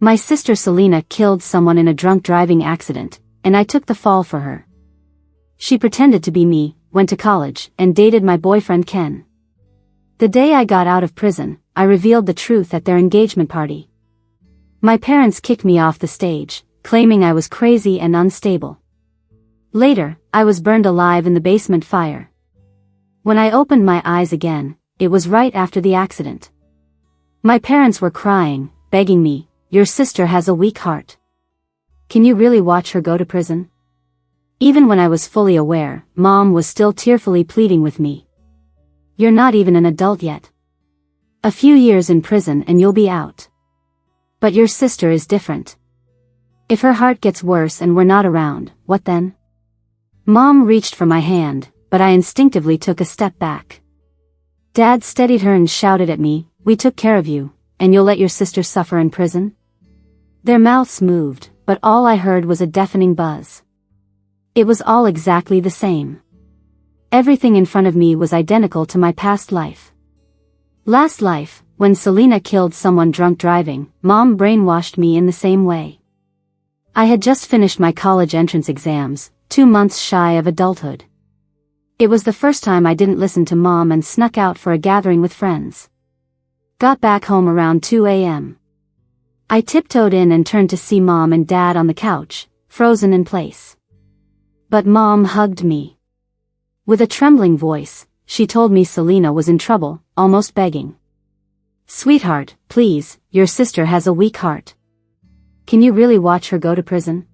My sister Selena killed someone in a drunk driving accident, and I took the fall for her. She pretended to be me, went to college, and dated my boyfriend Ken. The day I got out of prison, I revealed the truth at their engagement party. My parents kicked me off the stage, claiming I was crazy and unstable. Later, I was burned alive in the basement fire. When I opened my eyes again, it was right after the accident. My parents were crying, begging me, "Your sister has a weak heart. Can you really watch her go to prison?" Even when I was fully aware, Mom was still tearfully pleading with me. "You're not even an adult yet. A few years in prison and you'll be out. But your sister is different. If her heart gets worse and we're not around, what then?" Mom reached for my hand, but I instinctively took a step back. Dad steadied her and shouted at me, "We took care of you, and you'll let your sister suffer in prison?" Their mouths moved, but all I heard was a deafening buzz. It was all exactly the same. Everything in front of me was identical to my past life. Last life, when Selena killed someone drunk driving, Mom brainwashed me in the same way. I had just finished my college entrance exams, 2 months shy of adulthood. It was the first time I didn't listen to Mom and snuck out for a gathering with friends. Got back home around 2 a.m. I tiptoed in and turned to see Mom and Dad on the couch, frozen in place. But Mom hugged me. With a trembling voice, she told me Selena was in trouble, almost begging. "Sweetheart, please, your sister has a weak heart. Can you really watch her go to prison?"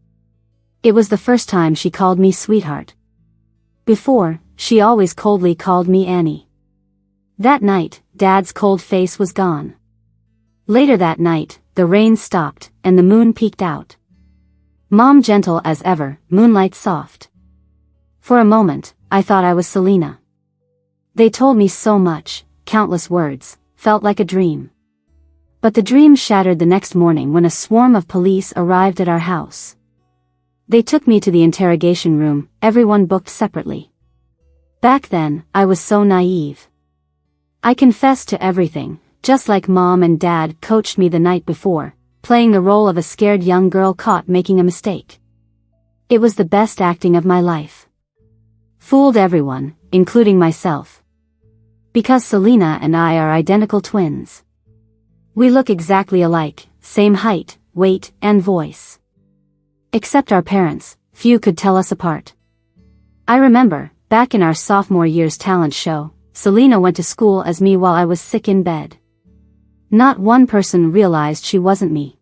It was the first time she called me sweetheart. Before, she always coldly called me Annie. That night, Dad's cold face was gone. Later that night, the rain stopped, and the moon peeked out. Mom gentle as ever, moonlight soft. For a moment, I thought I was Selena. They told me so much, countless words, felt like a dream. But the dream shattered the next morning when a swarm of police arrived at our house. They took me to the interrogation room, everyone booked separately. Back then, I was so naive. I confessed to everything, just like Mom and Dad coached me the night before, playing the role of a scared young girl caught making a mistake. It was the best acting of my life. Fooled everyone, including myself. Because Selena and I are identical twins. We look exactly alike, same height, weight, and voice. Except our parents, few could tell us apart. I remember, back in our sophomore year's talent show, Selena went to school as me while I was sick in bed. Not one person realized she wasn't me.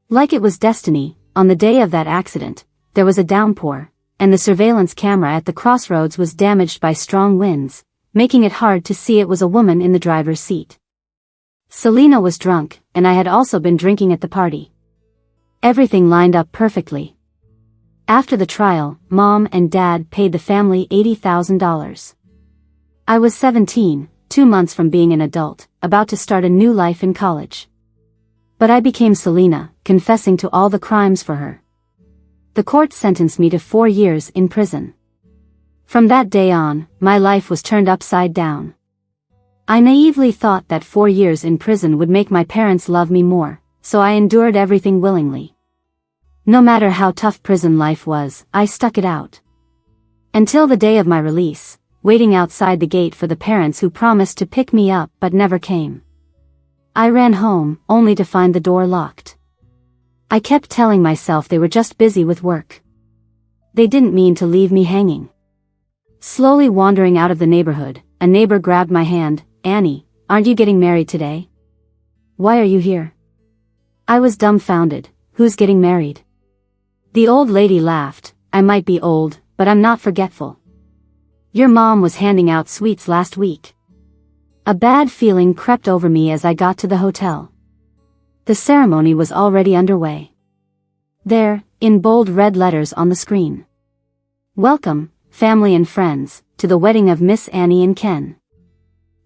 Like it was destiny, on the day of that accident, there was a downpour, and the surveillance camera at the crossroads was damaged by strong winds, making it hard to see it was a woman in the driver's seat. Selena was drunk, and I had also been drinking at the party. Everything lined up perfectly. After the trial, Mom and Dad paid the family $80,000. I was 17, 2 months from being an adult, about to start a new life in college. But I became Selena, confessing to all the crimes for her. The court sentenced me to 4 years in prison. From that day on, my life was turned upside down. I naively thought that 4 years in prison would make my parents love me more, so I endured everything willingly. No matter how tough prison life was, I stuck it out. Until the day of my release, waiting outside the gate for the parents who promised to pick me up but never came. I ran home, only to find the door locked. I kept telling myself they were just busy with work. They didn't mean to leave me hanging. Slowly wandering out of the neighborhood, a neighbor grabbed my hand. "Annie, aren't you getting married today? Why are you here?" I was dumbfounded. "Who's getting married?" The old lady laughed. "I might be old, but I'm not forgetful. Your mom was handing out sweets last week." A bad feeling crept over me as I got to the hotel. The ceremony was already underway. There, in bold red letters on the screen. "Welcome, family and friends, to the wedding of Miss Annie and Ken."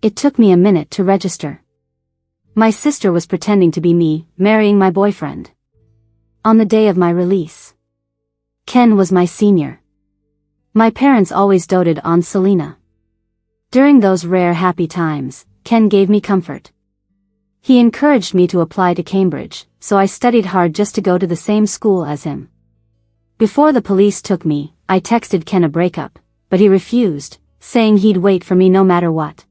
It took me a minute to register. My sister was pretending to be me, marrying my boyfriend. On the day of my release. Ken was my senior. My parents always doted on Selena. During those rare happy times, Ken gave me comfort. He encouraged me to apply to Cambridge, so I studied hard just to go to the same school as him. Before the police took me, I texted Ken a breakup, but he refused, saying he'd wait for me no matter what.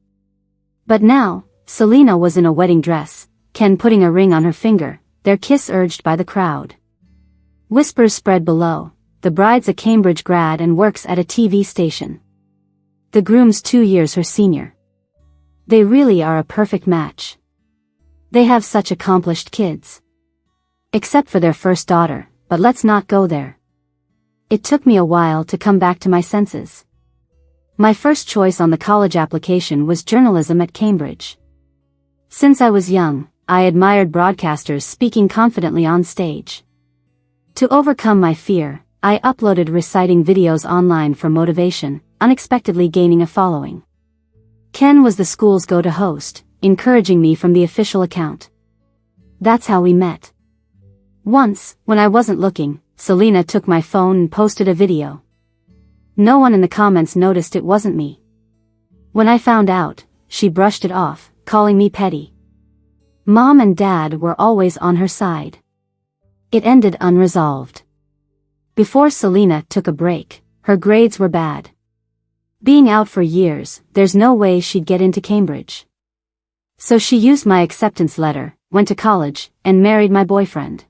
But now, Selena was in a wedding dress, Ken putting a ring on her finger, their kiss urged by the crowd. Whispers spread below. The bride's a Cambridge grad and works at a TV station. The groom's 2 years her senior. They really are a perfect match. They have such accomplished kids. Except for their first daughter, but let's not go there. It took me a while to come back to my senses. My first choice on the college application was journalism at Cambridge. Since I was young, I admired broadcasters speaking confidently on stage. To overcome my fear, I uploaded reciting videos online for motivation, unexpectedly gaining a following. Ken was the school's go-to host, encouraging me from the official account. That's how we met. Once, when I wasn't looking, Selena took my phone and posted a video. No one in the comments noticed it wasn't me. When I found out, she brushed it off, calling me petty. Mom and Dad were always on her side. It ended unresolved. Before Selena took a break, her grades were bad. Being out for years, there's no way she'd get into Cambridge. So she used my acceptance letter, went to college, and married my boyfriend.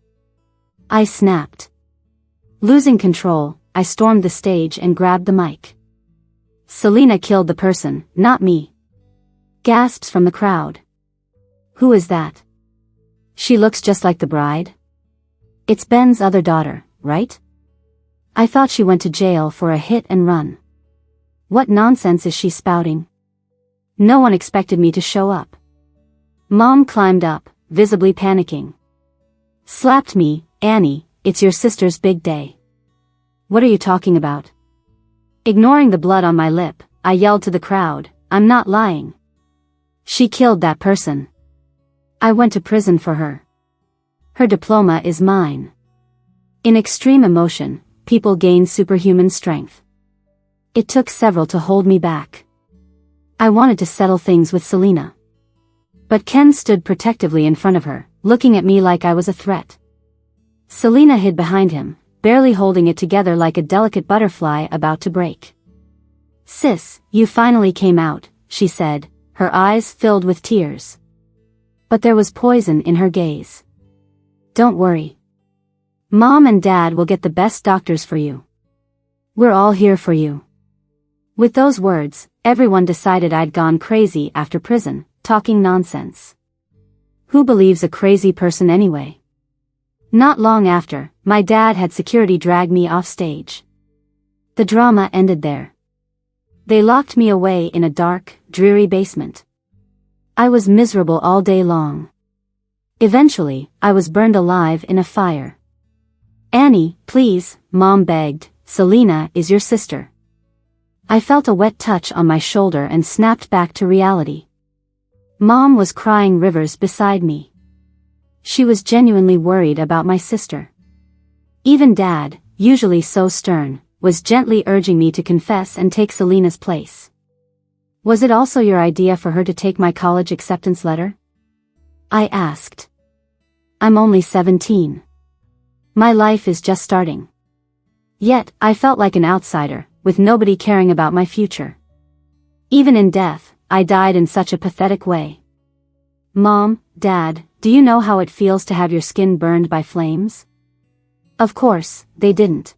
I snapped. Losing control, I stormed the stage and grabbed the mic. Selena killed the person, not me. Gasps from the crowd. Who is that? She looks just like the bride. It's Ben's other daughter, right? I thought she went to jail for a hit and run. What nonsense is she spouting? No one expected me to show up. Mom climbed up, visibly panicking. Slapped me, Annie, it's your sister's big day. What are you talking about? Ignoring the blood on my lip, I yelled to the crowd, I'm not lying. She killed that person. I went to prison for her. Her diploma is mine. In extreme emotion, people gain superhuman strength. It took several to hold me back. I wanted to settle things with Selena. But Ken stood protectively in front of her, looking at me like I was a threat. Selena hid behind him, barely holding it together like a delicate butterfly about to break. Sis, you finally came out, she said, her eyes filled with tears. But there was poison in her gaze. Don't worry. Mom and Dad will get the best doctors for you. We're all here for you. With those words, everyone decided I'd gone crazy after prison, talking nonsense. Who believes a crazy person anyway? Not long after, my dad had security drag me off stage. The drama ended there. They locked me away in a dark, dreary basement. I was miserable all day long. Eventually, I was burned alive in a fire. Annie, please, Mom begged, Selena is your sister. I felt a wet touch on my shoulder and snapped back to reality. Mom was crying rivers beside me. She was genuinely worried about my sister. Even Dad, usually so stern, was gently urging me to confess and take Selena's place. Was it also your idea for her to take my college acceptance letter? I asked. I'm only 17. My life is just starting. Yet, I felt like an outsider, with nobody caring about my future. Even in death, I died in such a pathetic way. Mom, Dad, do you know how it feels to have your skin burned by flames? Of course, they didn't.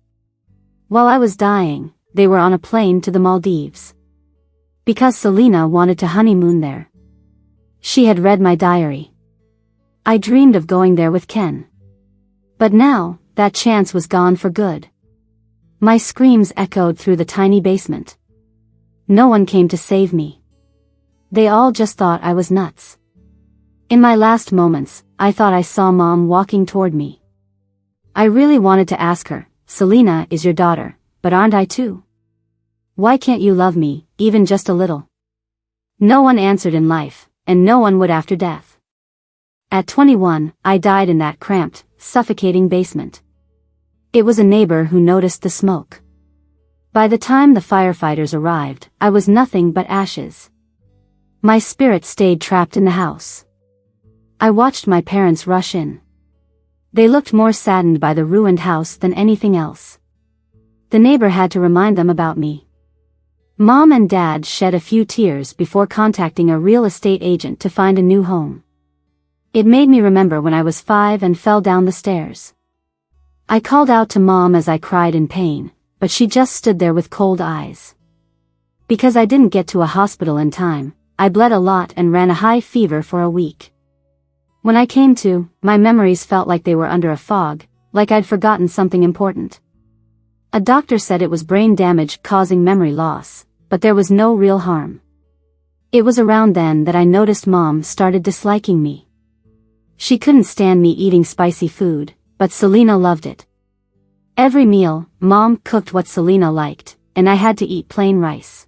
While I was dying, they were on a plane to the Maldives. Because Selena wanted to honeymoon there. She had read my diary. I dreamed of going there with Ken. But now, that chance was gone for good. My screams echoed through the tiny basement. No one came to save me. They all just thought I was nuts. In my last moments, I thought I saw Mom walking toward me. I really wanted to ask her, Selena is your daughter, but aren't I too? Why can't you love me, even just a little? No one answered in life, and no one would after death. At 21, I died in that cramped, suffocating basement. It was a neighbor who noticed the smoke. By the time the firefighters arrived, I was nothing but ashes. My spirit stayed trapped in the house. I watched my parents rush in. They looked more saddened by the ruined house than anything else. The neighbor had to remind them about me. Mom and Dad shed a few tears before contacting a real estate agent to find a new home. It made me remember when I was 5 and fell down the stairs. I called out to Mom as I cried in pain, but she just stood there with cold eyes. Because I didn't get to a hospital in time, I bled a lot and ran a high fever for a week. When I came to, my memories felt like they were under a fog, like I'd forgotten something important. A doctor said it was brain damage causing memory loss, but there was no real harm. It was around then that I noticed Mom started disliking me. She couldn't stand me eating spicy food, but Selena loved it. Every meal, Mom cooked what Selena liked, and I had to eat plain rice.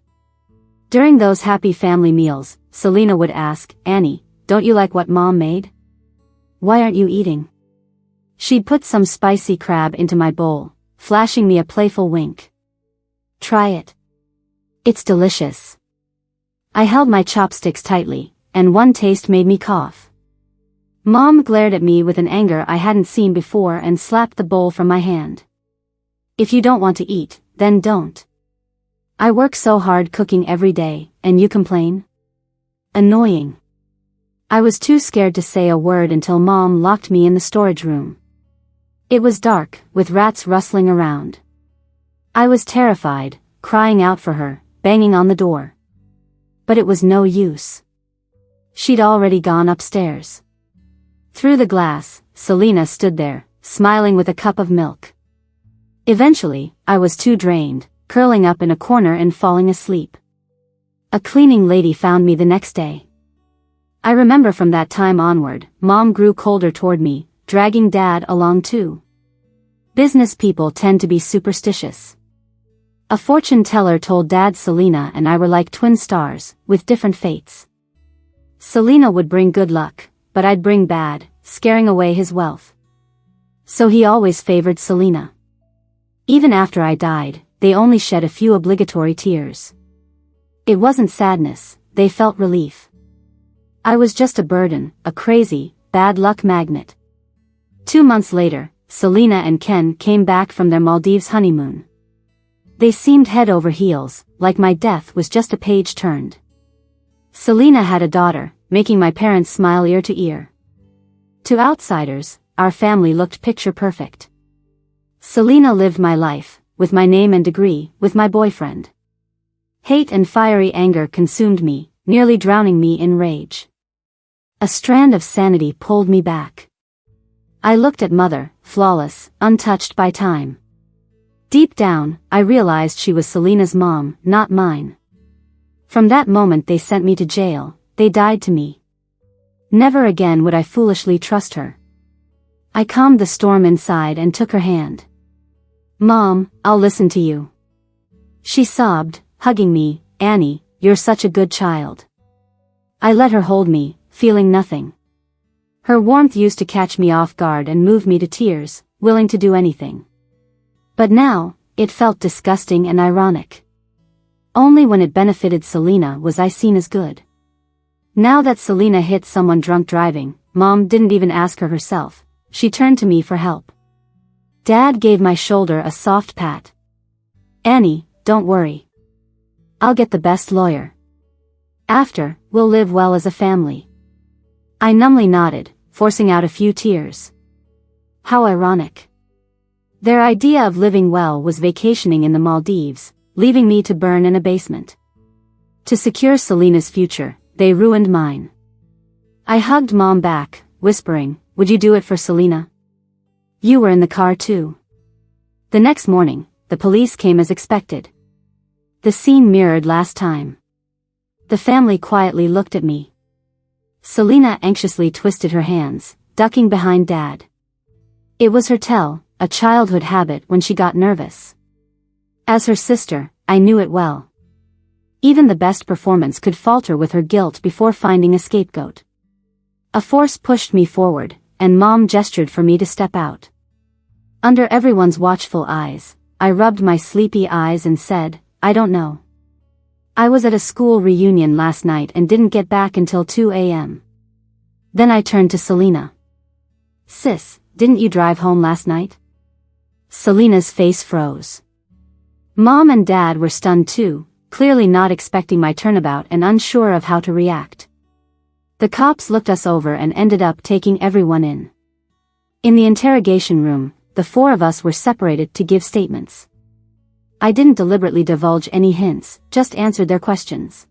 During those happy family meals, Selena would ask, "Annie, don't you like what Mom made? Why aren't you eating?" She'd put some spicy crab into my bowl, flashing me a playful wink. "Try it. It's delicious." I held my chopsticks tightly, and one taste made me cough. Mom glared at me with an anger I hadn't seen before and slapped the bowl from my hand. "If you don't want to eat, then don't. I work so hard cooking every day, and you complain?" Annoying. I was too scared to say a word until Mom locked me in the storage room. It was dark, with rats rustling around. I was terrified, crying out for her, banging on the door. But it was no use. She'd already gone upstairs. Through the glass, Selena stood there, smiling with a cup of milk. Eventually, I was too drained, curling up in a corner and falling asleep. A cleaning lady found me the next day. I remember from that time onward, Mom grew colder toward me, dragging Dad along too. Business people tend to be superstitious. A fortune teller told Dad Selena and I were like twin stars, with different fates. Selena would bring good luck, but I'd bring bad, scaring away his wealth. So he always favored Selena. Even after I died, they only shed a few obligatory tears. It wasn't sadness, they felt relief. I was just a burden, a crazy, bad luck magnet. 2 months later, Selena and Ken came back from their Maldives honeymoon. They seemed head over heels, like my death was just a page turned. Selena had a daughter, making my parents smile ear to ear. To outsiders, our family looked picture perfect. Selena lived my life, with my name and degree, with my boyfriend. Hate and fiery anger consumed me, nearly drowning me in rage. A strand of sanity pulled me back. I looked at Mother, flawless, untouched by time. Deep down, I realized she was Selena's mom, not mine. From that moment they sent me to jail, they died to me. Never again would I foolishly trust her. I calmed the storm inside and took her hand. "Mom, I'll listen to you." She sobbed, hugging me, "Annie, you're such a good child." I let her hold me, feeling nothing. Her warmth used to catch me off guard and move me to tears, willing to do anything. But now, it felt disgusting and ironic. Only when it benefited Selena was I seen as good. Now that Selena hit someone drunk driving, Mom didn't even ask her herself, she turned to me for help. Dad gave my shoulder a soft pat. "Annie, don't worry. I'll get the best lawyer. After, we'll live well as a family." I numbly nodded, forcing out a few tears. How ironic. Their idea of living well was vacationing in the Maldives, leaving me to burn in a basement. To secure Selena's future, they ruined mine. I hugged Mom back, whispering, "Would you do it for Selena? You were in the car too." The next morning, the police came as expected. The scene mirrored last time. The family quietly looked at me. Selena anxiously twisted her hands, ducking behind Dad. It was her tell, a childhood habit when she got nervous. As her sister, I knew it well. Even the best performance could falter with her guilt before finding a scapegoat. A force pushed me forward, and Mom gestured for me to step out. Under everyone's watchful eyes, I rubbed my sleepy eyes and said, "I don't know. I was at a school reunion last night and didn't get back until 2 a.m. Then I turned to Selena. Sis, didn't you drive home last night? Selena's face froze. Mom and Dad were stunned too, clearly not expecting my turnabout and unsure of how to react. The cops looked us over and ended up taking everyone in. In the interrogation room, the four of us were separated to give statements. I didn't deliberately divulge any hints, just answered their questions.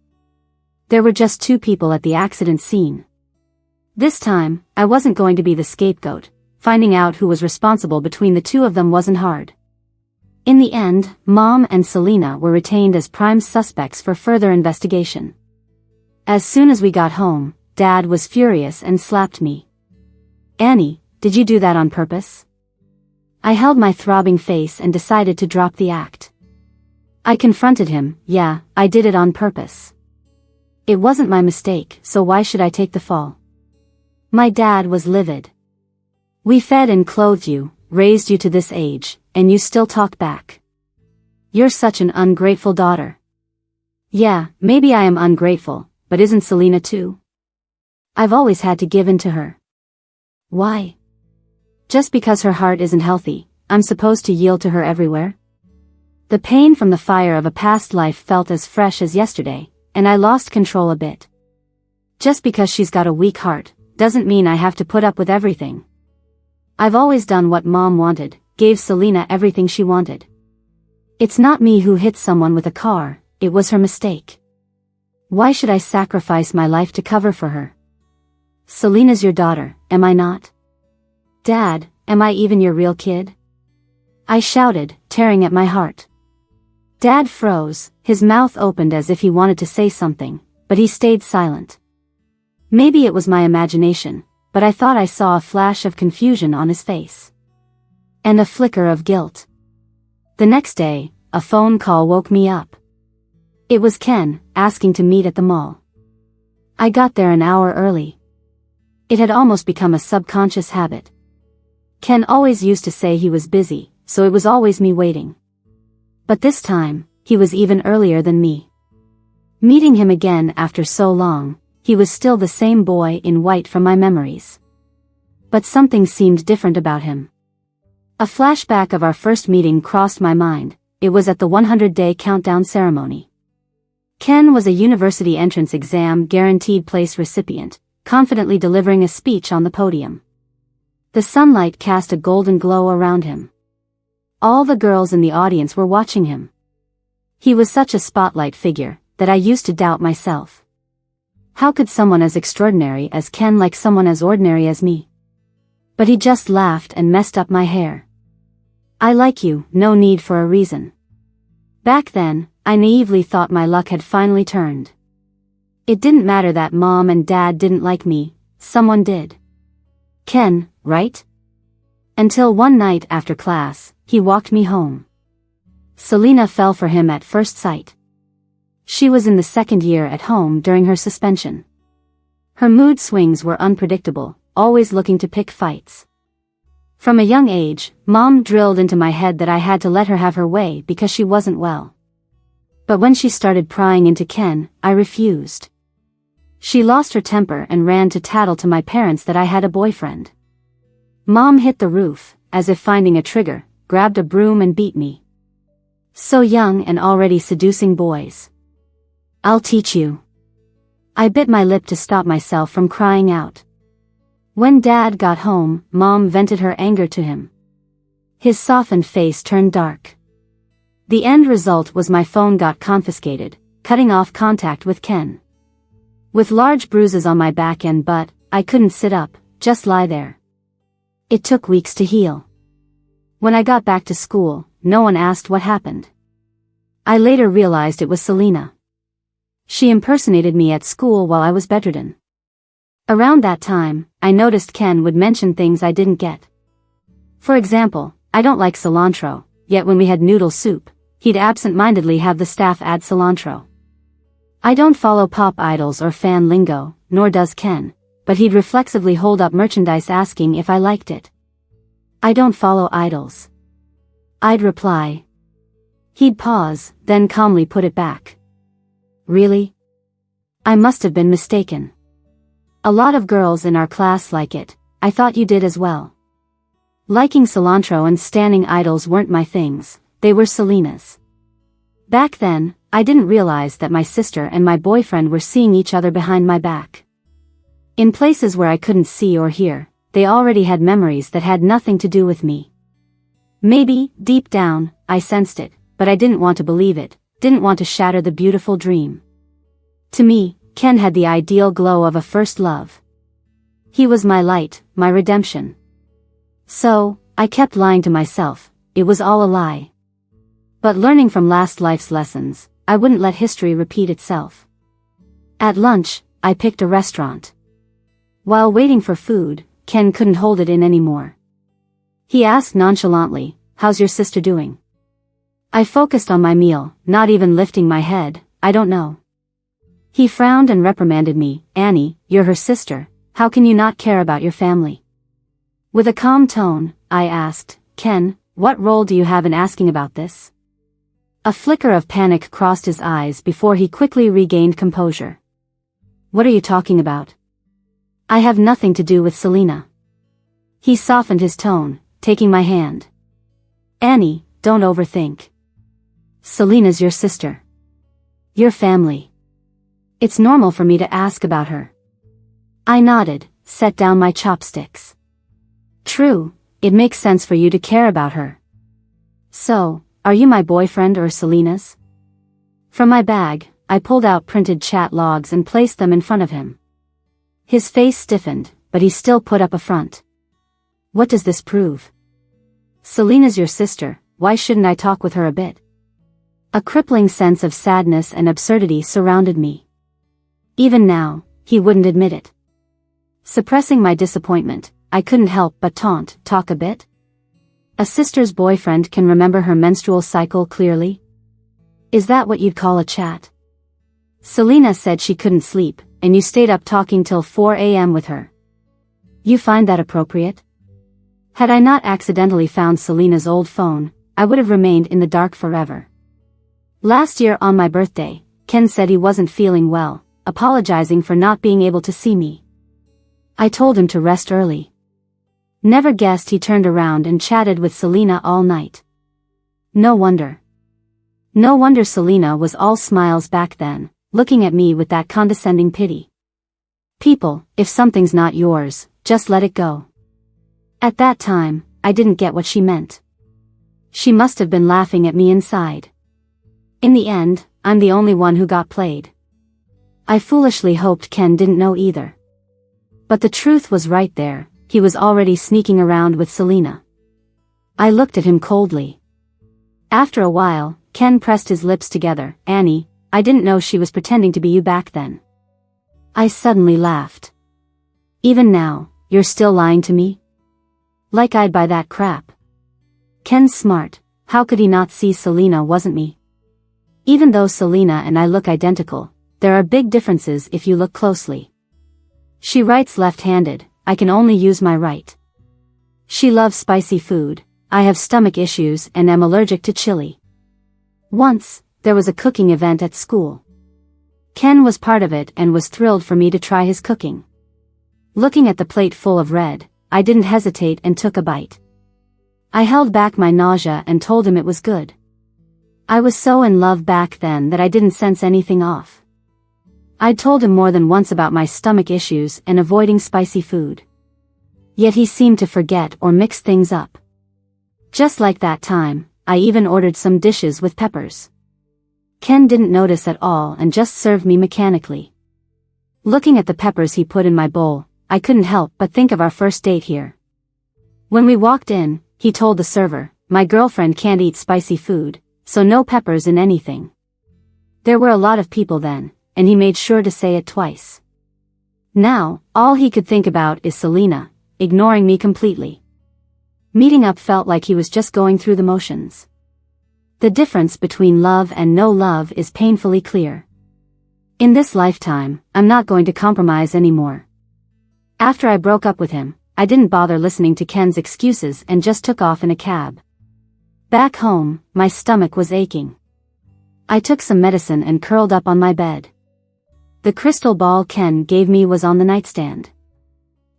There were just 2 people at the accident scene. This time, I wasn't going to be the scapegoat. Finding out who was responsible between the 2 of them wasn't hard. In the end, Mom and Selena were retained as prime suspects for further investigation. As soon as we got home, Dad was furious and slapped me. Annie, did you do that on purpose? I held my throbbing face and decided to drop the act. I confronted him. Yeah, I did it on purpose. It wasn't my mistake, so why should I take the fall? My dad was livid. We fed and clothed you, raised you to this age, and you still talk back. You're such an ungrateful daughter. Yeah, maybe I am ungrateful, but isn't Selena too? I've always had to give in to her. Why? Just because her heart isn't healthy, I'm supposed to yield to her everywhere? The pain from the fire of a past life felt as fresh as yesterday, and I lost control a bit. Just because she's got a weak heart, doesn't mean I have to put up with everything. I've always done what Mom wanted, gave Selena everything she wanted. It's not me who hit someone with a car, it was her mistake. Why should I sacrifice my life to cover for her? Selena's your daughter, am I not? Dad, am I even your real kid? I shouted, tearing at my heart. Dad froze, his mouth opened as if he wanted to say something, but he stayed silent. Maybe it was my imagination, but I thought I saw a flash of confusion on his face. And a flicker of guilt. The next day, a phone call woke me up. It was Ken, asking to meet at the mall. I got there an hour early. It had almost become a subconscious habit. Ken always used to say he was busy, so it was always me waiting. But this time, he was even earlier than me. Meeting him again after so long, he was still the same boy in white from my memories. But something seemed different about him. A flashback of our first meeting crossed my mind. It was at the 100-day countdown ceremony. Ken was a university entrance exam guaranteed place recipient, confidently delivering a speech on the podium. The sunlight cast a golden glow around him. All the girls in the audience were watching him. He was such a spotlight figure, that I used to doubt myself. How could someone as extraordinary as Ken like someone as ordinary as me? But he just laughed and messed up my hair. I like you, no need for a reason. Back then, I naively thought my luck had finally turned. It didn't matter that Mom and Dad didn't like me, someone did. Ken, right? Until one night after class, he walked me home. Selena fell for him at first sight. She was in the 2nd year at home during her suspension. Her mood swings were unpredictable, always looking to pick fights. From a young age, Mom drilled into my head that I had to let her have her way because she wasn't well. But when she started prying into Ken, I refused. She lost her temper and ran to tattle to my parents that I had a boyfriend. Mom hit the roof, as if finding a trigger, grabbed a broom and beat me. So young and already seducing boys. I'll teach you. I bit my lip to stop myself from crying out. When Dad got home, Mom vented her anger to him. His softened face turned dark. The end result was my phone got confiscated, cutting off contact with Ken. With large bruises on my back and butt, I couldn't sit up, just lie there. It took weeks to heal. When I got back to school, no one asked what happened. I later realized it was Selena. She impersonated me at school while I was bedridden. Around that time, I noticed Ken would mention things I didn't get. For example, I don't like cilantro, yet when we had noodle soup, he'd absent-mindedly have the staff add cilantro. I don't follow pop idols or fan lingo, nor does Ken, but he'd reflexively hold up merchandise asking if I liked it. I don't follow idols. I'd reply. He'd pause, then calmly put it back. Really? I must have been mistaken. A lot of girls in our class like it, I thought you did as well. Liking cilantro and standing idols weren't my things, they were Selena's. Back then, I didn't realize that my sister and my boyfriend were seeing each other behind my back. In places where I couldn't see or hear, they already had memories that had nothing to do with me. Maybe, deep down, I sensed it, but I didn't want to believe it, didn't want to shatter the beautiful dream. To me, Ken had the ideal glow of a first love. He was my light, my redemption. So, I kept lying to myself, it was all a lie. But learning from last life's lessons, I wouldn't let history repeat itself. At lunch, I picked a restaurant. While waiting for food, Ken couldn't hold it in anymore. He asked nonchalantly, "How's your sister doing?" I focused on my meal, not even lifting my head, "I don't know." He frowned and reprimanded me, "Annie, you're her sister, how can you not care about your family?" With a calm tone, I asked, "Ken, what role do you have in asking about this?" A flicker of panic crossed his eyes before he quickly regained composure. "What are you talking about?" "I have nothing to do with Selena." He softened his tone, taking my hand. "Annie, don't overthink. Selena's your sister. Your family. It's normal for me to ask about her." I nodded, set down my chopsticks. "True, it makes sense for you to care about her. So, are you my boyfriend or Selena's?" From my bag, I pulled out printed chat logs and placed them in front of him. His face stiffened, but he still put up a front. "What does this prove?" "Selena's your sister, why shouldn't I talk with her a bit?" A crippling sense of sadness and absurdity surrounded me. Even now, he wouldn't admit it. Suppressing my disappointment, I couldn't help but taunt, "Talk a bit? A sister's boyfriend can remember her menstrual cycle clearly? Is that what you'd call a chat? Selena said she couldn't sleep, and you stayed up talking till 4 a.m. with her. You find that appropriate?" Had I not accidentally found Selena's old phone, I would have remained in the dark forever. Last year on my birthday, Ken said he wasn't feeling well, apologizing for not being able to see me. I told him to rest early. Never guessed he turned around and chatted with Selena all night. No wonder. No wonder Selena was all smiles back then, looking at me with that condescending pity. People, if something's not yours, just let it go. At that time, I didn't get what she meant. She must have been laughing at me inside. In the end, I'm the only one who got played. I foolishly hoped Ken didn't know either. But the truth was right there, he was already sneaking around with Selena. I looked at him coldly. After a while, Ken pressed his lips together. "Annie, I didn't know she was pretending to be you back then." I suddenly laughed. "Even now, you're still lying to me? Like I'd buy that crap." Ken's smart, how could he not see Selena wasn't me? Even though Selena and I look identical, there are big differences if you look closely. She writes left-handed, I can only use my right. She loves spicy food, I have stomach issues and am allergic to chili. Once, there was a cooking event at school. Ken was part of it and was thrilled for me to try his cooking. Looking at the plate full of red, I didn't hesitate and took a bite. I held back my nausea and told him it was good. I was so in love back then that I didn't sense anything off. I'd told him more than once about my stomach issues and avoiding spicy food. Yet he seemed to forget or mix things up. Just like that time, I even ordered some dishes with peppers. Ken didn't notice at all and just served me mechanically. Looking at the peppers he put in my bowl, I couldn't help but think of our first date here. When we walked in, he told the server, "My girlfriend can't eat spicy food, so no peppers in anything." There were a lot of people then, and he made sure to say it twice. Now, all he could think about is Selena, ignoring me completely. Meeting up felt like he was just going through the motions. The difference between love and no love is painfully clear. In this lifetime, I'm not going to compromise anymore. After I broke up with him, I didn't bother listening to Ken's excuses and just took off in a cab. Back home, my stomach was aching. I took some medicine and curled up on my bed. The crystal ball Ken gave me was on the nightstand.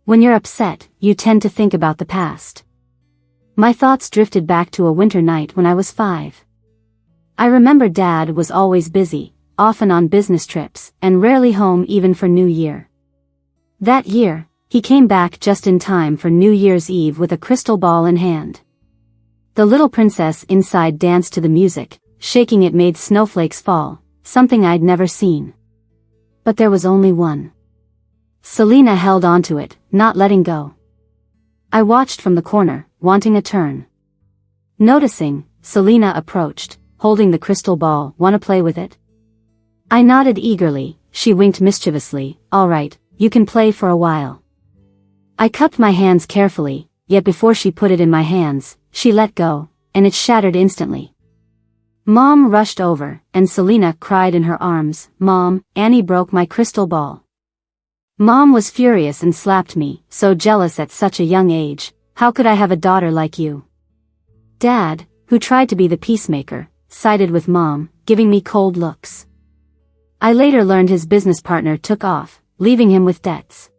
When you're upset, you tend to think about the past. My thoughts drifted back to a winter night when I was 5. I remember Dad was always busy, often on business trips, and rarely home even for New Year. That year, he came back just in time for New Year's Eve with a crystal ball in hand. The little princess inside danced to the music, shaking it made snowflakes fall, something I'd never seen. But there was only one. Selena held onto it, not letting go. I watched from the corner, wanting a turn. Noticing, Selena approached, holding the crystal ball. "Wanna play with it?" I nodded eagerly. She winked mischievously. "All right, you can play for a while." I cupped my hands carefully, yet before she put it in my hands, she let go, and it shattered instantly. Mom rushed over, and Selena cried in her arms. "Mom, Annie broke my crystal ball." Mom was furious and slapped me, so jealous at such a young age. "How could I have a daughter like you?" Dad, who tried to be the peacemaker, sided with Mom, giving me cold looks. I later learned his business partner took off, leaving him with debts.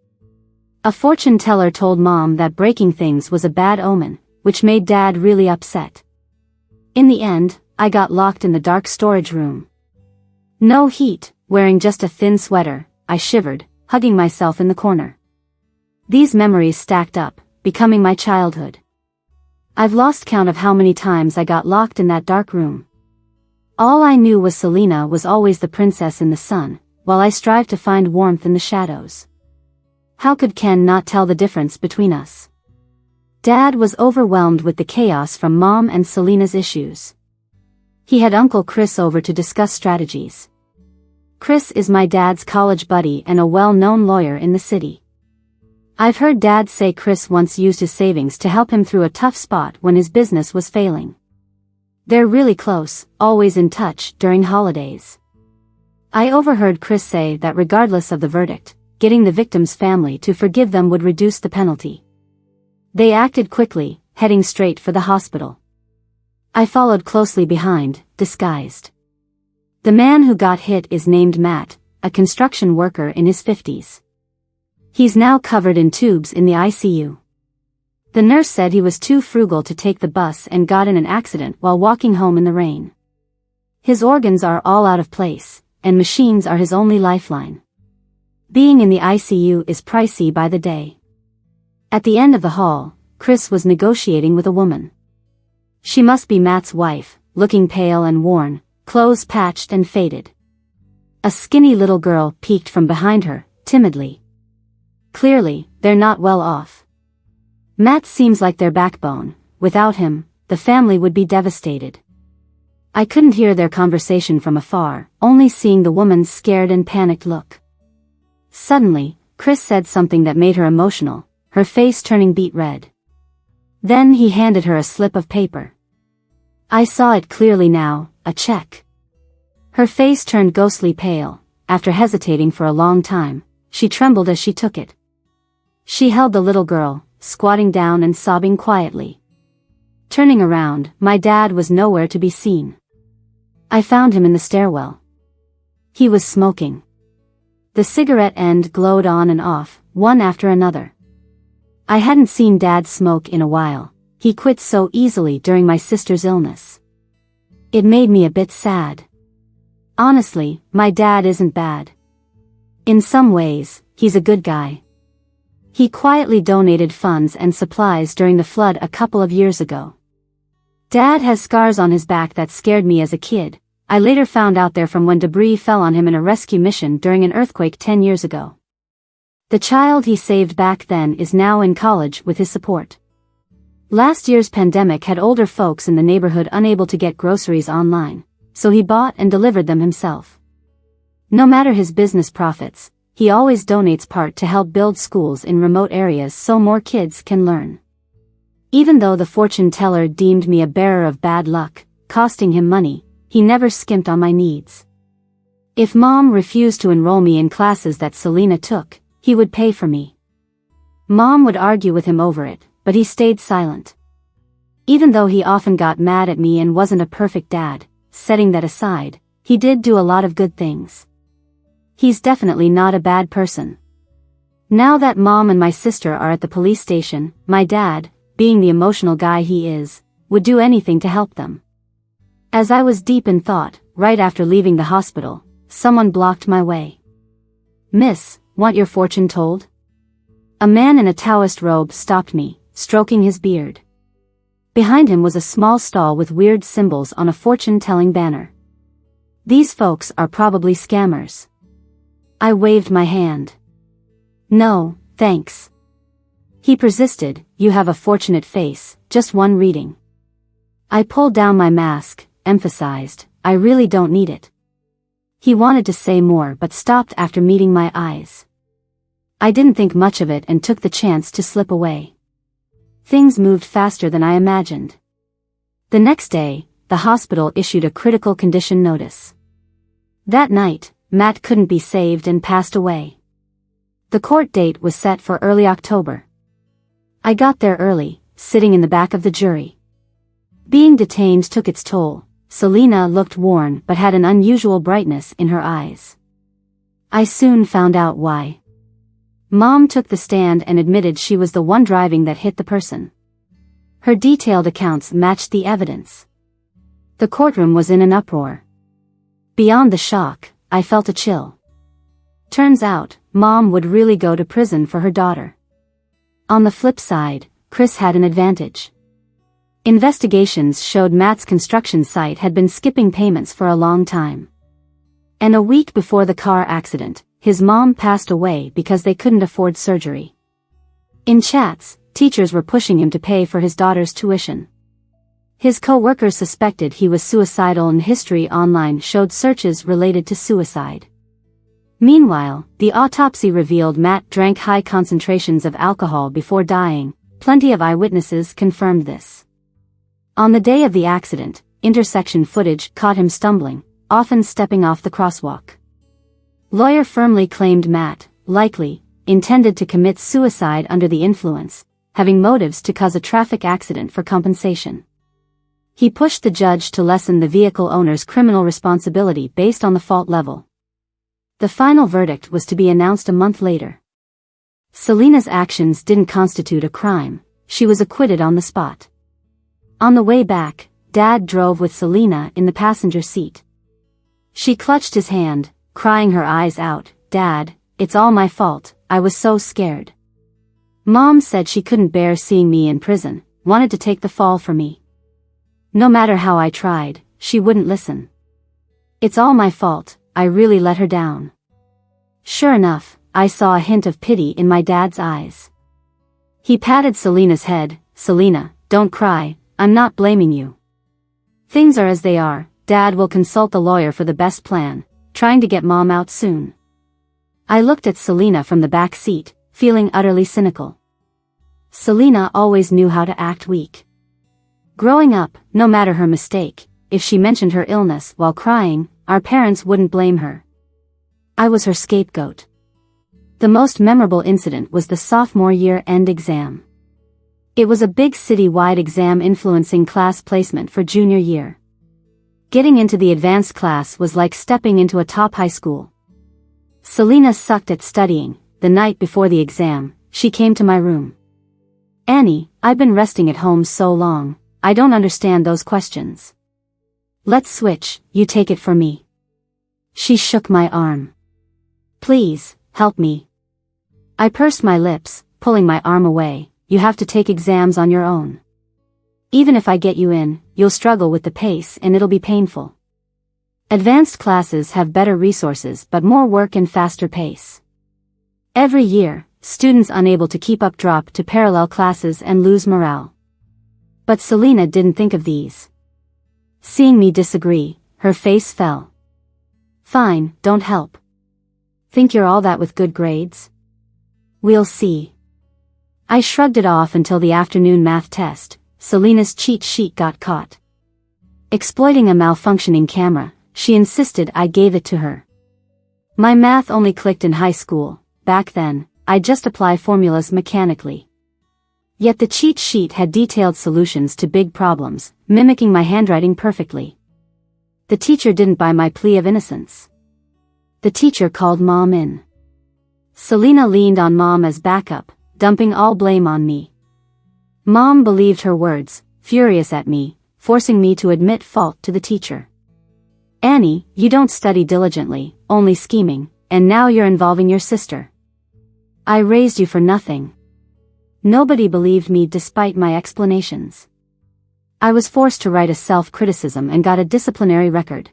A fortune teller told Mom that breaking things was a bad omen, which made Dad really upset. In the end, I got locked in the dark storage room. No heat, wearing just a thin sweater, I shivered, hugging myself in the corner. These memories stacked up, becoming my childhood. I've lost count of how many times I got locked in that dark room. All I knew was Selena was always the princess in the sun, while I strived to find warmth in the shadows. How could Ken not tell the difference between us? Dad was overwhelmed with the chaos from Mom and Selena's issues. He had Uncle Chris over to discuss strategies. Chris is my dad's college buddy and a well-known lawyer in the city. I've heard Dad say Chris once used his savings to help him through a tough spot when his business was failing. They're really close, always in touch during holidays. I overheard Chris say that regardless of the verdict, getting the victim's family to forgive them would reduce the penalty. They acted quickly, heading straight for the hospital. I followed closely behind, disguised. The man who got hit is named Matt, a construction worker in his 50s. He's now covered in tubes in the ICU. The nurse said he was too frugal to take the bus and got in an accident while walking home in the rain. His organs are all out of place, and machines are his only lifeline. Being in the ICU is pricey by the day. At the end of the hall, Chris was negotiating with a woman. She must be Matt's wife, looking pale and worn, clothes patched and faded. A skinny little girl peeked from behind her, timidly. Clearly, they're not well off. Matt seems like their backbone. Without him, the family would be devastated. I couldn't hear their conversation from afar, only seeing the woman's scared and panicked look. Suddenly, Chris said something that made her emotional, her face turning beet red. Then he handed her a slip of paper. I saw it clearly now, a check. Her face turned ghostly pale. After hesitating for a long time, she trembled as she took it. She held the little girl, squatting down and sobbing quietly. Turning around, my dad was nowhere to be seen. I found him in the stairwell. He was smoking. The cigarette end glowed on and off, one after another. I hadn't seen Dad smoke in a while. He quit so easily during my sister's illness. It made me a bit sad. Honestly, my dad isn't bad. In some ways, he's a good guy. He quietly donated funds and supplies during the flood a couple of years ago. Dad has scars on his back that scared me as a kid. I later found out they're from when debris fell on him in a rescue mission during an earthquake 10 years ago. The child he saved back then is now in college with his support. Last year's pandemic had older folks in the neighborhood unable to get groceries online, so he bought and delivered them himself. No matter his business profits, he always donates part to help build schools in remote areas so more kids can learn. Even though the fortune teller deemed me a bearer of bad luck, costing him money, he never skimped on my needs. If Mom refused to enroll me in classes that Selena took, he would pay for me. Mom would argue with him over it, but he stayed silent. Even though he often got mad at me and wasn't a perfect dad, setting that aside, he did do a lot of good things. He's definitely not a bad person. Now that Mom and my sister are at the police station, my dad, being the emotional guy he is, would do anything to help them. As I was deep in thought, right after leaving the hospital, someone blocked my way. "Miss, want your fortune told?" A man in a Taoist robe stopped me, stroking his beard. Behind him was a small stall with weird symbols on a fortune-telling banner. These folks are probably scammers. I waved my hand. "No, thanks." He persisted, "You have a fortunate face, just one reading." I pulled down my mask, emphasized, "I really don't need it." He wanted to say more but stopped after meeting my eyes. I didn't think much of it and took the chance to slip away. Things moved faster than I imagined. The next day, the hospital issued a critical condition notice. That night, Matt couldn't be saved and passed away. The court date was set for early October. I got there early, sitting in the back of the jury. Being detained took its toll. Selena looked worn but had an unusual brightness in her eyes. I soon found out why. Mom took the stand and admitted she was the one driving that hit the person. Her detailed accounts matched the evidence. The courtroom was in an uproar. Beyond the shock, I felt a chill. Turns out, Mom would really go to prison for her daughter. On the flip side, Chris had an advantage. Investigations showed Matt's construction site had been skipping payments for a long time. And a week before the car accident, his mom passed away because they couldn't afford surgery. In chats, teachers were pushing him to pay for his daughter's tuition. His co-workers suspected he was suicidal and history online showed searches related to suicide. Meanwhile, the autopsy revealed Matt drank high concentrations of alcohol before dying. Plenty of eyewitnesses confirmed this. On the day of the accident, intersection footage caught him stumbling, often stepping off the crosswalk. Lawyer firmly claimed Matt, likely, intended to commit suicide under the influence, having motives to cause a traffic accident for compensation. He pushed the judge to lessen the vehicle owner's criminal responsibility based on the fault level. The final verdict was to be announced a month later. Selena's actions didn't constitute a crime. She was acquitted on the spot. On the way back, Dad drove with Selena in the passenger seat. She clutched his hand, crying her eyes out, "Dad, it's all my fault, I was so scared." Mom said she couldn't bear seeing me in prison, wanted to take the fall for me. No matter how I tried, she wouldn't listen. "It's all my fault, I really let her down." Sure enough, I saw a hint of pity in my dad's eyes. He patted Selena's head, "Selena, don't cry, I'm not blaming you. Things are as they are, Dad will consult the lawyer for the best plan, trying to get Mom out soon." I looked at Selena from the back seat, feeling utterly cynical. Selena always knew how to act weak. Growing up, no matter her mistake, if she mentioned her illness while crying, our parents wouldn't blame her. I was her scapegoat. The most memorable incident was the sophomore year-end exam. It was a big city-wide exam influencing class placement for junior year. Getting into the advanced class was like stepping into a top high school. Selena sucked at studying. The night before the exam, she came to my room. "Annie, I've been resting at home so long, I don't understand those questions. Let's switch, you take it for me." She shook my arm. "Please, help me." I pursed my lips, pulling my arm away. "You have to take exams on your own. Even if I get you in, you'll struggle with the pace and it'll be painful. Advanced classes have better resources but more work and faster pace. Every year, students unable to keep up drop to parallel classes and lose morale." But Selena didn't think of these. Seeing me disagree, her face fell. "Fine, don't help. Think you're all that with good grades? We'll see." I shrugged it off until the afternoon math test. Selena's cheat sheet got caught. Exploiting a malfunctioning camera, she insisted I gave it to her. My math only clicked in high school. Back then, I'd just apply formulas mechanically. Yet the cheat sheet had detailed solutions to big problems, mimicking my handwriting perfectly. The teacher didn't buy my plea of innocence. The teacher called Mom in. Selena leaned on Mom as backup, dumping all blame on me. Mom believed her words, furious at me, forcing me to admit fault to the teacher. Annie, you don't study diligently, only scheming, and now you're involving your sister. I raised you for nothing. Nobody believed me despite my explanations. I was forced to write a self-criticism and got a disciplinary record.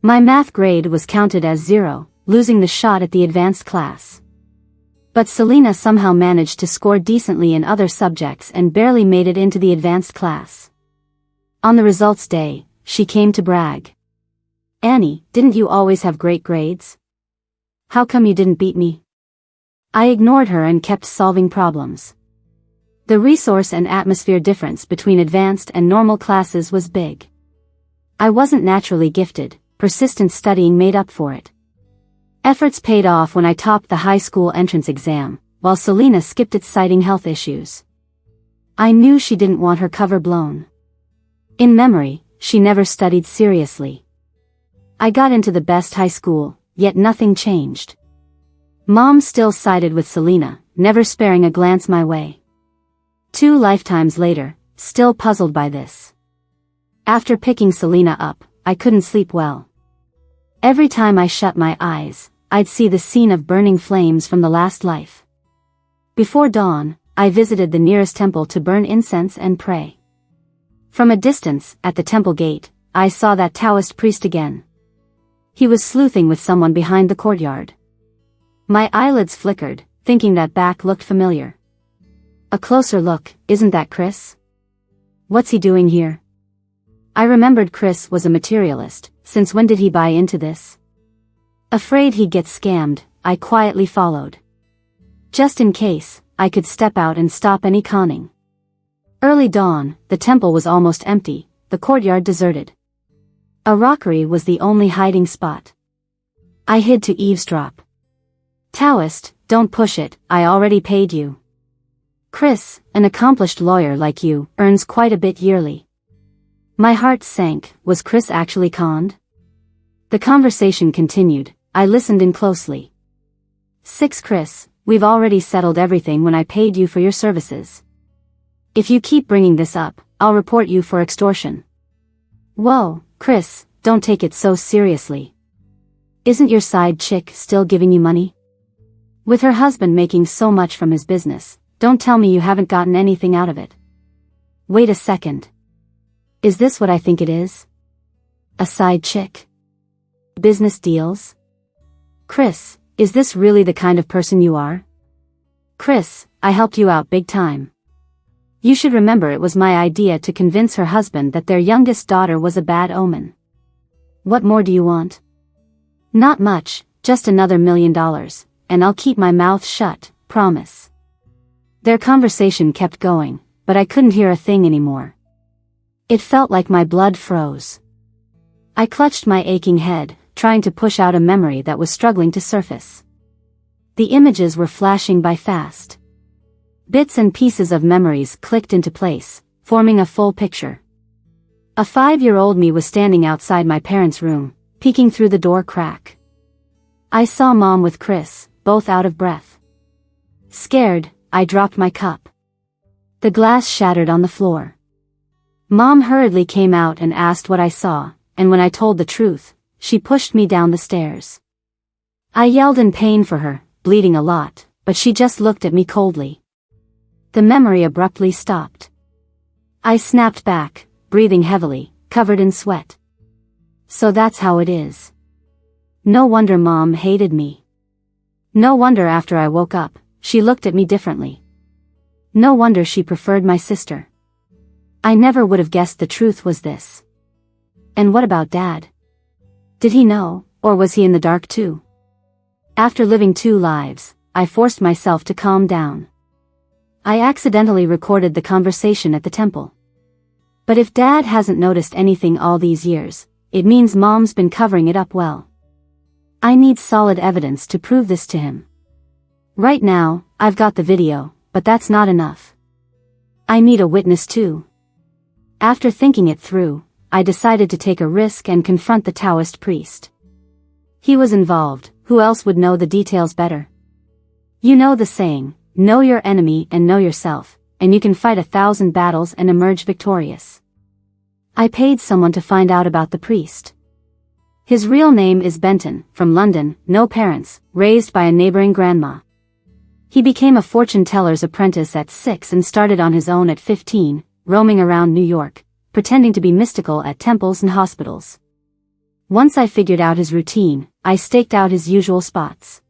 My math grade was counted as 0, losing the shot at the advanced class. But Selena somehow managed to score decently in other subjects and barely made it into the advanced class. On the results day, she came to brag. Annie, didn't you always have great grades? How come you didn't beat me? I ignored her and kept solving problems. The resource and atmosphere difference between advanced and normal classes was big. I wasn't naturally gifted, persistent studying made up for it. Efforts paid off when I topped the high school entrance exam, while Selena skipped it citing health issues. I knew she didn't want her cover blown. In memory, she never studied seriously. I got into the best high school, yet nothing changed. Mom still sided with Selena, never sparing a glance my way. 2 lifetimes later, still puzzled by this. After picking Selena up, I couldn't sleep well. Every time I shut my eyes, I'd see the scene of burning flames from the last life. Before dawn, I visited the nearest temple to burn incense and pray. From a distance, at the temple gate, I saw that Taoist priest again. He was sleuthing with someone behind the courtyard. My eyelids flickered, thinking that back looked familiar. A closer look, isn't that Chris? What's he doing here? I remembered Chris was a materialist, since when did he buy into this? Afraid he'd get scammed, I quietly followed. Just in case, I could step out and stop any conning. Early dawn, the temple was almost empty, the courtyard deserted. A rockery was the only hiding spot. I hid to eavesdrop. Taoist, don't push it, I already paid you. Chris, an accomplished lawyer like you, earns quite a bit yearly. My heart sank, was Chris actually conned? The conversation continued, I listened in closely. 6 Chris, we've already settled everything when I paid you for your services. If you keep bringing this up, I'll report you for extortion. Whoa, Chris, don't take it so seriously. Isn't your side chick still giving you money? With her husband making so much from his business, don't tell me you haven't gotten anything out of it. Wait a second. Is this what I think it is? A side chick? Business deals? Chris, is this really the kind of person you are? Chris, I helped you out big time. You should remember it was my idea to convince her husband that their youngest daughter was a bad omen. What more do you want? Not much, just another $1 million, and I'll keep my mouth shut, promise. Their conversation kept going, but I couldn't hear a thing anymore. It felt like my blood froze. I clutched my aching head, trying to push out a memory that was struggling to surface. The images were flashing by fast. Bits and pieces of memories clicked into place, forming a full picture. A 5-year-old me was standing outside my parents' room, peeking through the door crack. I saw Mom with Chris, both out of breath. Scared, I dropped my cup. The glass shattered on the floor. Mom hurriedly came out and asked what I saw, and when I told the truth, she pushed me down the stairs. I yelled in pain for her, bleeding a lot, but she just looked at me coldly. The memory abruptly stopped. I snapped back, breathing heavily, covered in sweat. So that's how it is. No wonder Mom hated me. No wonder after I woke up, she looked at me differently. No wonder she preferred my sister. I never would have guessed the truth was this. And what about Dad? Did he know, or was he in the dark too? After living 2 lives, I forced myself to calm down. I accidentally recorded the conversation at the temple. But if Dad hasn't noticed anything all these years, it means Mom's been covering it up well. I need solid evidence to prove this to him. Right now, I've got the video, but that's not enough. I need a witness too. After thinking it through, I decided to take a risk and confront the Taoist priest. He was involved, who else would know the details better? You know the saying, know your enemy and know yourself, and you can fight 1,000 battles and emerge victorious. I paid someone to find out about the priest. His real name is Benton, from London, no parents, raised by a neighboring grandma. He became a fortune teller's apprentice at 6 and started on his own at 15, roaming around New York, pretending to be mystical at temples and hospitals. Once I figured out his routine, I staked out his usual spots.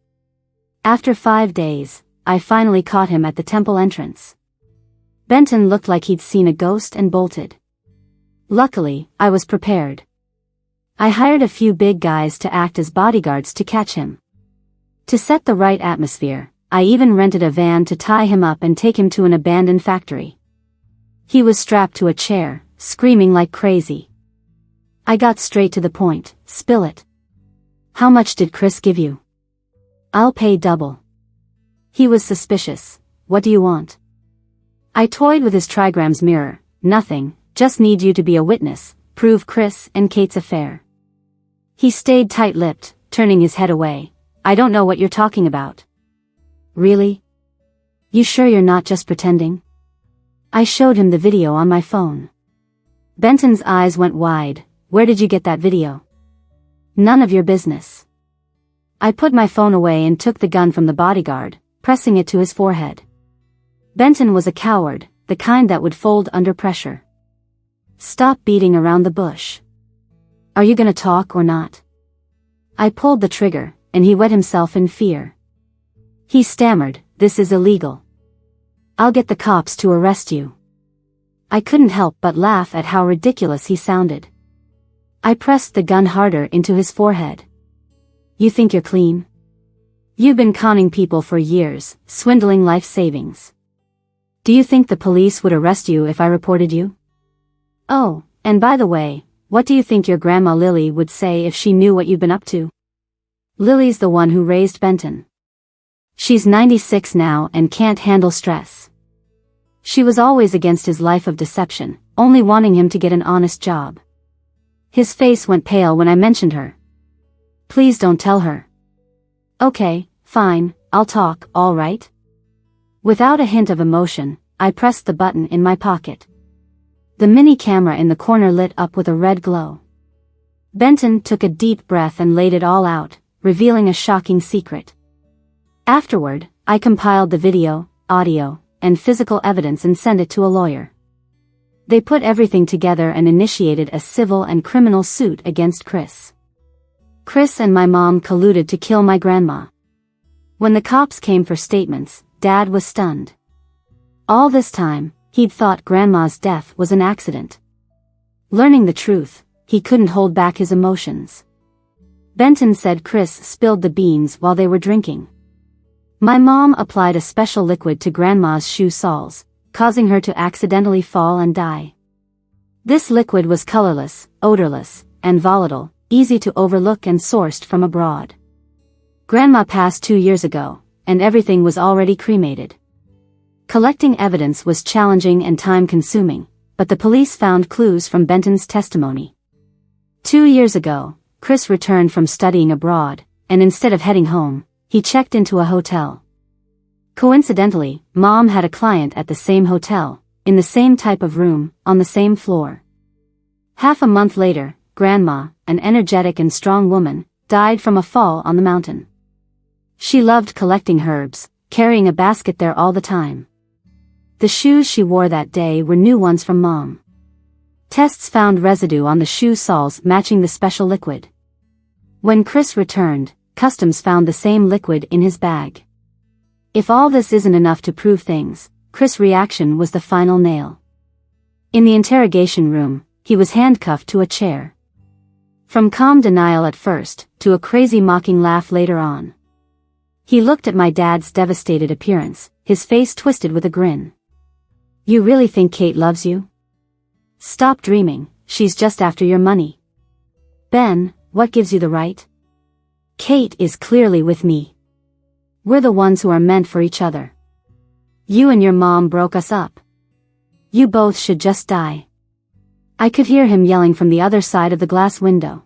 After 5 days, I finally caught him at the temple entrance. Benton looked like he'd seen a ghost and bolted. Luckily, I was prepared. I hired a few big guys to act as bodyguards to catch him. To set the right atmosphere, I even rented a van to tie him up and take him to an abandoned factory. He was strapped to a chair, screaming like crazy. I got straight to the point, spill it. How much did Chris give you? I'll pay double. He was suspicious. What do you want? I toyed with his trigrams mirror. Nothing, just need you to be a witness, prove Chris and Kate's affair. He stayed tight-lipped, turning his head away. I don't know what you're talking about. Really? You sure you're not just pretending? I showed him the video on my phone. Benton's eyes went wide. Where did you get that video? None of your business. I put my phone away and took the gun from the bodyguard, pressing it to his forehead. Benton was a coward, the kind that would fold under pressure. Stop beating around the bush. Are you gonna talk or not? I pulled the trigger, and he wet himself in fear. He stammered, this is illegal. I'll get the cops to arrest you. I couldn't help but laugh at how ridiculous he sounded. I pressed the gun harder into his forehead. You think you're clean? You've been conning people for years, swindling life savings. Do you think the police would arrest you if I reported you? Oh, and by the way, what do you think your grandma Lily would say if she knew what you've been up to? Lily's the one who raised Benton. She's 96 now and can't handle stress. She was always against his life of deception, only wanting him to get an honest job. His face went pale when I mentioned her. Please don't tell her. Okay, fine, I'll talk, all right? Without a hint of emotion, I pressed the button in my pocket. The mini camera in the corner lit up with a red glow. Benton took a deep breath and laid it all out, revealing a shocking secret. Afterward, I compiled the video, audio, and physical evidence and sent it to a lawyer. They put everything together and initiated a civil and criminal suit against Chris. Chris and my mom colluded to kill my grandma. When the cops came for statements, Dad was stunned. All this time, he'd thought Grandma's death was an accident. Learning the truth, he couldn't hold back his emotions. Benton said Chris spilled the beans while they were drinking. My mom applied a special liquid to Grandma's shoe soles, causing her to accidentally fall and die. This liquid was colorless, odorless, and volatile, easy to overlook and sourced from abroad. Grandma passed 2 years ago, and everything was already cremated. Collecting evidence was challenging and time-consuming, but the police found clues from Benton's testimony. 2 years ago, Chris returned from studying abroad, and instead of heading home, he checked into a hotel. Coincidentally, Mom had a client at the same hotel, in the same type of room, on the same floor. Half a month later, Grandma, an energetic and strong woman, died from a fall on the mountain. She loved collecting herbs, carrying a basket there all the time. The shoes she wore that day were new ones from Mom. Tests found residue on the shoe soles matching the special liquid. When Chris returned, Customs found the same liquid in his bag. If all this isn't enough to prove things, Chris' reaction was the final nail. In the interrogation room, he was handcuffed to a chair. From calm denial at first, to a crazy mocking laugh later on. He looked at my dad's devastated appearance, his face twisted with a grin. You really think Kate loves you? Stop dreaming, she's just after your money. Ben, what gives you the right? Kate is clearly with me. We're the ones who are meant for each other. You and your mom broke us up. You both should just die. I could hear him yelling from the other side of the glass window.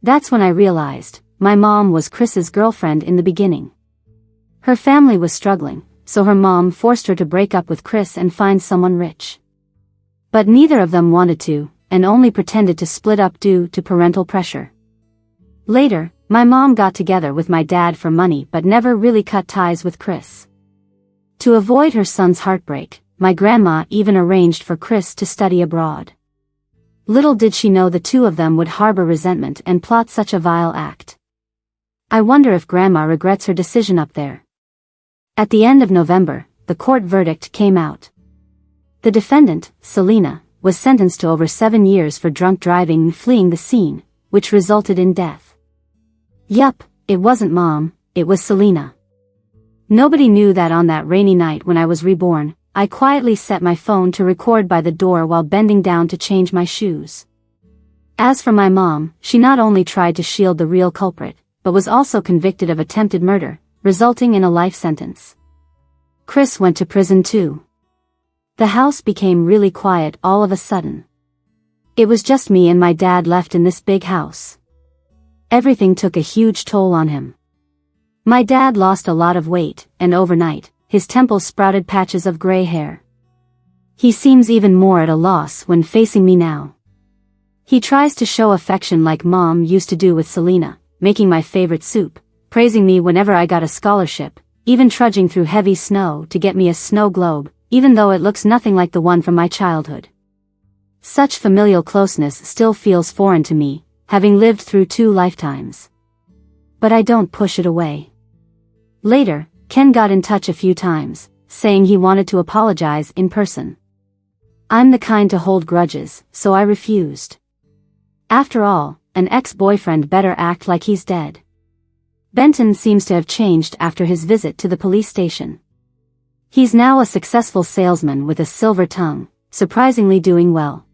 That's when I realized, my mom was Chris's girlfriend in the beginning. Her family was struggling, so her mom forced her to break up with Chris and find someone rich. But neither of them wanted to, and only pretended to split up due to parental pressure. Later, my mom got together with my dad for money but never really cut ties with Chris. To avoid her son's heartbreak, my grandma even arranged for Chris to study abroad. Little did she know the two of them would harbor resentment and plot such a vile act. I wonder if Grandma regrets her decision up there. At the end of November, the court verdict came out. The defendant, Selena, was sentenced to over 7 years for drunk driving and fleeing the scene, which resulted in death. Yup, it wasn't Mom, it was Selena. Nobody knew that on that rainy night when I was reborn, I quietly set my phone to record by the door while bending down to change my shoes. As for my mom, she not only tried to shield the real culprit, but was also convicted of attempted murder, resulting in a life sentence. Chris went to prison too. The house became really quiet all of a sudden. It was just me and my dad left in this big house. Everything took a huge toll on him. My dad lost a lot of weight, and overnight, his temples sprouted patches of gray hair. He seems even more at a loss when facing me now. He tries to show affection like Mom used to do with Selena, making my favorite soup, praising me whenever I got a scholarship, even trudging through heavy snow to get me a snow globe, even though it looks nothing like the one from my childhood. Such familial closeness still feels foreign to me, having lived through 2 lifetimes. But I don't push it away. Later, Ken got in touch a few times, saying he wanted to apologize in person. I'm the kind to hold grudges, so I refused. After all, an ex-boyfriend better act like he's dead. Benton seems to have changed after his visit to the police station. He's now a successful salesman with a silver tongue, surprisingly doing well.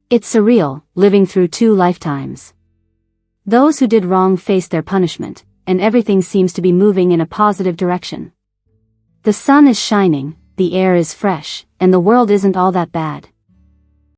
It's surreal, living through 2 lifetimes. Those who did wrong face their punishment, and everything seems to be moving in a positive direction. The sun is shining, the air is fresh, and the world isn't all that bad.